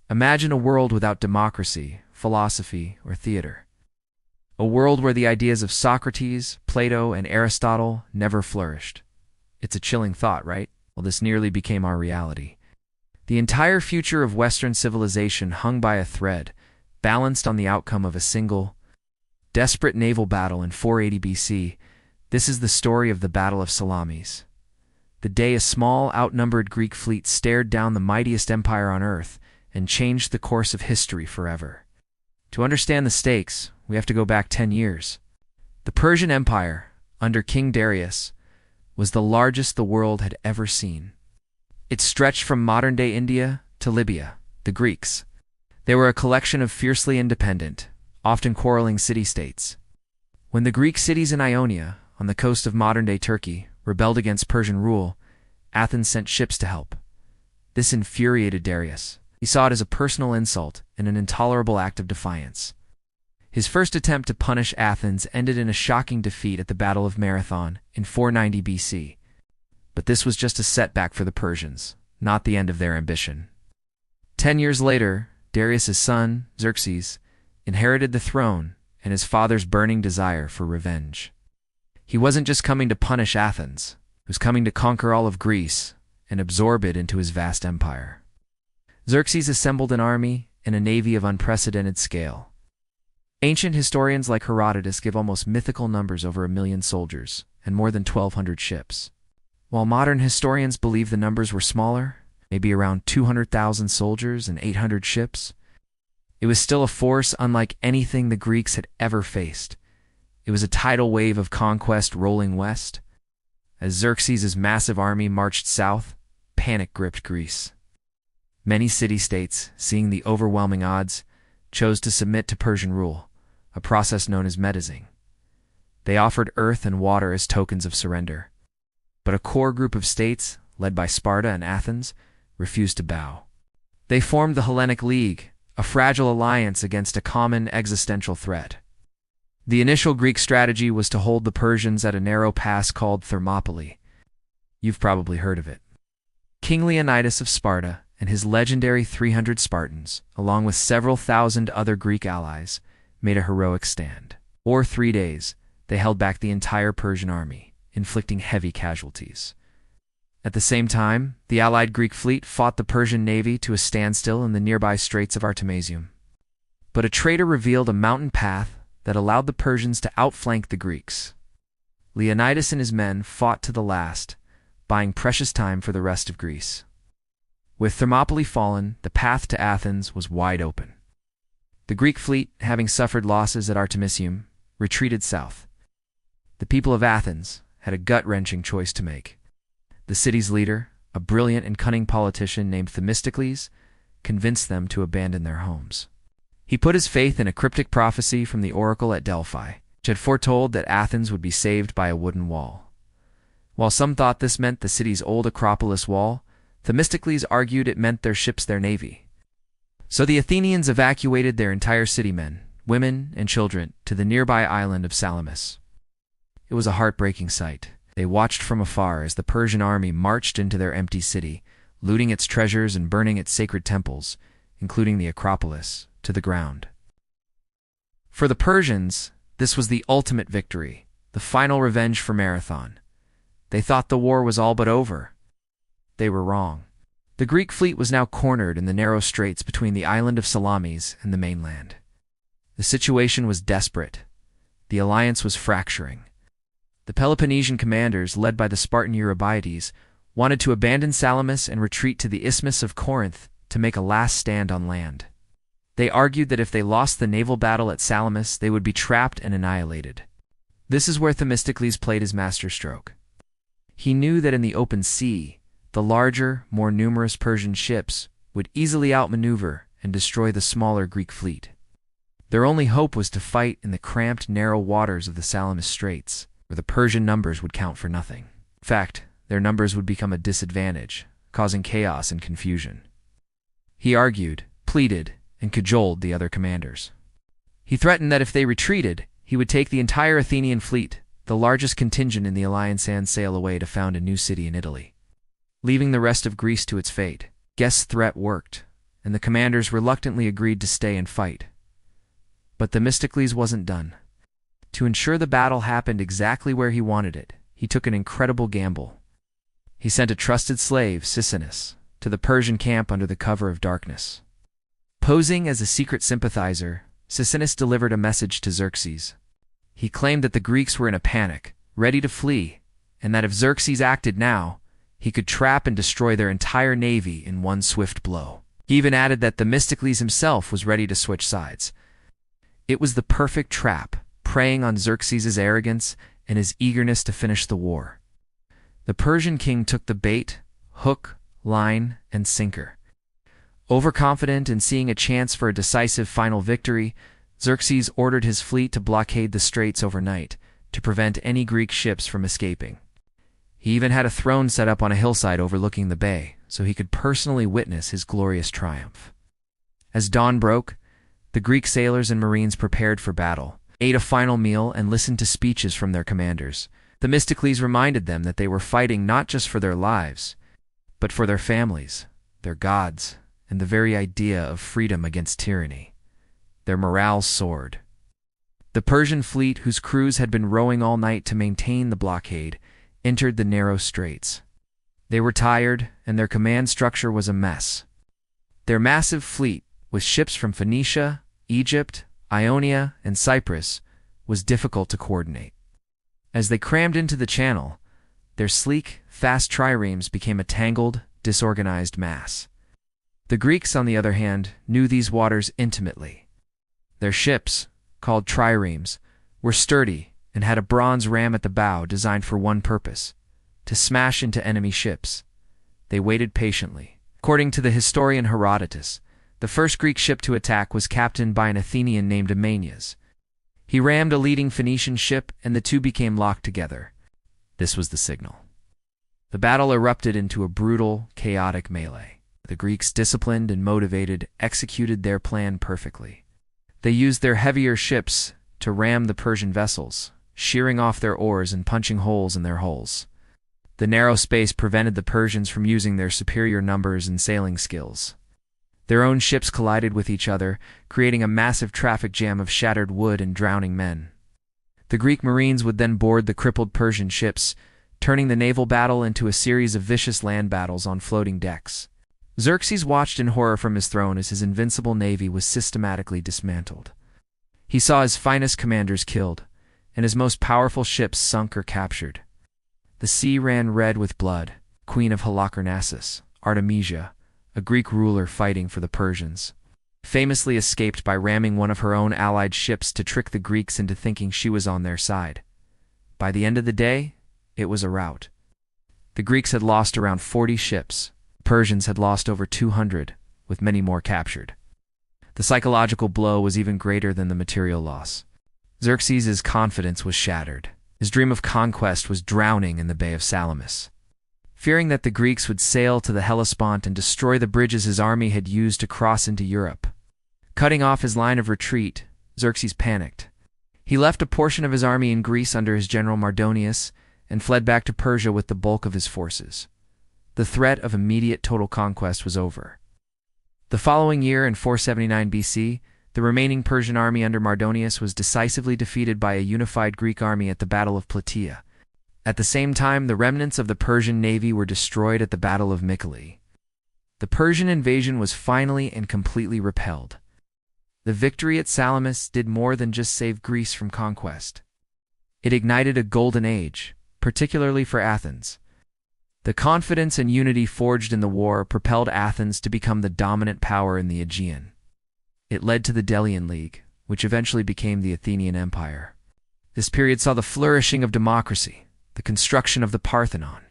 Imagine a world without democracy, philosophy, or theater. A world where the ideas of Socrates, Plato, and Aristotle never flourished. It's a chilling thought, right? Well, this nearly became our reality. The entire future of Western civilization hung by a thread, balanced on the outcome of a single, desperate naval battle in 480 BC. This is the story of the Battle of Salamis. The day a small, outnumbered Greek fleet stared down the mightiest empire on earth and changed the course of history forever. To understand the stakes, we have to go back 10 years. The Persian Empire, under King Darius, was the largest the world had ever seen. It stretched from modern-day India to Libya, the Greeks. They were a collection of fiercely independent, often quarreling city-states. When the Greek cities in Ionia, on the coast of modern-day Turkey, rebelled against Persian rule, Athens sent ships to help. This infuriated Darius. He saw it as a personal insult and an intolerable act of defiance. His first attempt to punish Athens ended in a shocking defeat at the Battle of Marathon in 490 BC. But this was just a setback for the Persians, not the end of their ambition. 10 years later, Darius's son, Xerxes, inherited the throne and his father's burning desire for revenge. He wasn't just coming to punish Athens, he was coming to conquer all of Greece and absorb it into his vast empire. Xerxes assembled an army and a navy of unprecedented scale. Ancient historians like Herodotus give almost mythical numbers over 1 million soldiers and more than 1,200 ships. While modern historians believe the numbers were smaller, maybe around 200,000 soldiers and 800 ships, it was still a force unlike anything the Greeks had ever faced. It was a tidal wave of conquest rolling west. As Xerxes' massive army marched south, panic gripped Greece. Many city-states, seeing the overwhelming odds, chose to submit to Persian rule, a process known as medicine. They offered earth and water as tokens of surrender. But a core group of states, led by Sparta and Athens, refused to bow. They formed the Hellenic League, a fragile alliance against a common existential threat. The initial Greek strategy was to hold the Persians at a narrow pass called Thermopylae. You've probably heard of it. King Leonidas of Sparta and his legendary 300 Spartans, along with several thousand other Greek allies, made a heroic stand. For 3 days, they held back the entire Persian army, inflicting heavy casualties. At the same time, the allied Greek fleet fought the Persian navy to a standstill in the nearby Straits of Artemisium. But a traitor revealed a mountain path that allowed the Persians to outflank the Greeks. Leonidas and his men fought to the last, buying precious time for the rest of Greece. With Thermopylae fallen, the path to Athens was wide open. The Greek fleet, having suffered losses at Artemisium, retreated south. The people of Athens had a gut-wrenching choice to make. The city's leader, a brilliant and cunning politician named Themistocles, convinced them to abandon their homes. He put his faith in a cryptic prophecy from the oracle at Delphi, which had foretold that Athens would be saved by a wooden wall. While some thought this meant the city's old Acropolis wall, Themistocles argued it meant their ships, their navy. So the Athenians evacuated their entire city men, women, and children to the nearby island of Salamis. It was a heartbreaking sight. They watched from afar as the Persian army marched into their empty city, looting its treasures and burning its sacred temples, including the Acropolis, to the ground. For the Persians, this was the ultimate victory, the final revenge for Marathon. They thought the war was all but over. They were wrong. The Greek fleet was now cornered in the narrow straits between the island of Salamis and the mainland. The situation was desperate. The alliance was fracturing. The Peloponnesian commanders, led by the Spartan Eurybiades, wanted to abandon Salamis and retreat to the Isthmus of Corinth to make a last stand on land. They argued that if they lost the naval battle at Salamis, they would be trapped and annihilated. This is where Themistocles played his masterstroke. He knew that in the open sea, the larger, more numerous Persian ships would easily outmaneuver and destroy the smaller Greek fleet. Their only hope was to fight in the cramped, narrow waters of the Salamis Straits, where the Persian numbers would count for nothing. In fact, their numbers would become a disadvantage, causing chaos and confusion. He argued, pleaded, and cajoled the other commanders. He threatened that if they retreated, he would take the entire Athenian fleet, the largest contingent in the alliance, and sail away to found a new city in Italy, leaving the rest of Greece to its fate. Guest's threat worked, and the commanders reluctantly agreed to stay and fight. But Themistocles wasn't done. To ensure the battle happened exactly where he wanted it, he took an incredible gamble. He sent a trusted slave, Sisinus, to the Persian camp under the cover of darkness. Posing as a secret sympathizer, Sisinus delivered a message to Xerxes. He claimed that the Greeks were in a panic, ready to flee, and that if Xerxes acted now, he could trap and destroy their entire navy in one swift blow. He even added that Themistocles himself was ready to switch sides. It was the perfect trap, preying on Xerxes' arrogance and his eagerness to finish the war. The Persian king took the bait, hook, line, and sinker. Overconfident and seeing a chance for a decisive final victory, Xerxes ordered his fleet to blockade the straits overnight to prevent any Greek ships from escaping. He even had a throne set up on a hillside overlooking the bay, so he could personally witness his glorious triumph. As dawn broke, the Greek sailors and marines prepared for battle, ate a final meal, and listened to speeches from their commanders. Themistocles reminded them that they were fighting not just for their lives, but for their families, their gods, and the very idea of freedom against tyranny. Their morale soared. The Persian fleet, whose crews had been rowing all night to maintain the blockade, entered the narrow straits. They were tired, and their command structure was a mess. Their massive fleet, with ships from Phoenicia, Egypt, Ionia, and Cyprus, was difficult to coordinate. As they crammed into the channel, their sleek, fast triremes became a tangled, disorganized mass. The Greeks, on the other hand, knew these waters intimately. Their ships, called triremes, were sturdy and had a bronze ram at the bow designed for one purpose: to smash into enemy ships. They waited patiently. According to the historian Herodotus, the first Greek ship to attack was captained by an Athenian named Amanias. He rammed a leading Phoenician ship, and the two became locked together. This was the signal. The battle erupted into a brutal, chaotic melee. The Greeks, disciplined and motivated, executed their plan perfectly. They used their heavier ships to ram the Persian vessels, shearing off their oars and punching holes in their hulls. The narrow space prevented the Persians from using their superior numbers and sailing skills. Their own ships collided with each other, creating a massive traffic jam of shattered wood and drowning men. The Greek marines would then board the crippled Persian ships, turning the naval battle into a series of vicious land battles on floating decks. Xerxes watched in horror from his throne as his invincible navy was systematically dismantled. He saw his finest commanders killed, and his most powerful ships sunk or captured. The sea ran red with blood. Queen of Halicarnassus, Artemisia, a Greek ruler fighting for the Persians, famously escaped by ramming one of her own allied ships to trick the Greeks into thinking she was on their side. By the end of the day, it was a rout. The Greeks had lost around 40 ships. The Persians had lost over 200, with many more captured. The psychological blow was even greater than the material loss. Xerxes' confidence was shattered. His dream of conquest was drowning in the Bay of Salamis. Fearing that the Greeks would sail to the Hellespont and destroy the bridges his army had used to cross into Europe. Cutting off his line of retreat, Xerxes panicked. He left a portion of his army in Greece under his general Mardonius and fled back to Persia with the bulk of his forces. The threat of immediate total conquest was over. The following year, in 479 BC, the remaining Persian army under Mardonius was decisively defeated by a unified Greek army at the Battle of Plataea. At the same time, the remnants of the Persian navy were destroyed at the Battle of Mycale. The Persian invasion was finally and completely repelled. The victory at Salamis did more than just save Greece from conquest. It ignited a golden age, particularly for Athens. The confidence and unity forged in the war propelled Athens to become the dominant power in the Aegean. It led to the Delian League, which eventually became the Athenian Empire. This period saw the flourishing of democracy, the construction of the Parthenon,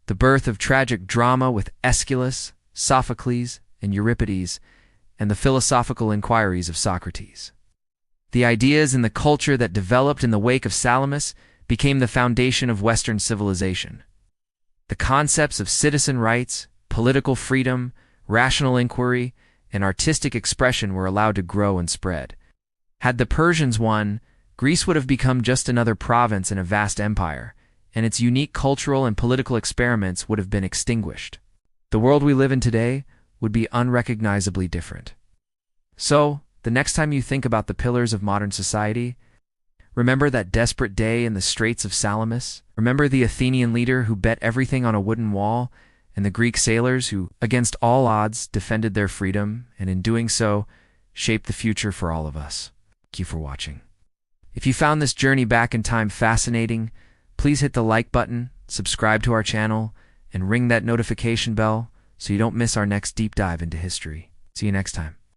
the birth of tragic drama with Aeschylus, Sophocles, and Euripides, and the philosophical inquiries of Socrates. The ideas and the culture that developed in the wake of Salamis became the foundation of Western civilization. The concepts of citizen rights, political freedom, rational inquiry, and artistic expression were allowed to grow and spread. Had the Persians won, Greece would have become just another province in a vast empire, and its unique cultural and political experiments would have been extinguished. The world we live in today, would be unrecognizably different. So, the next time you think about the pillars of modern society, remember that desperate day in the Straits of Salamis. Remember the Athenian leader who bet everything on a wooden wall, and the Greek sailors who, against all odds, defended their freedom, and in doing so, shaped the future for all of us. Thank you for watching. If you found this journey back in time fascinating, please hit the like button, subscribe to our channel, and ring that notification bell so you don't miss our next deep dive into history. See you next time.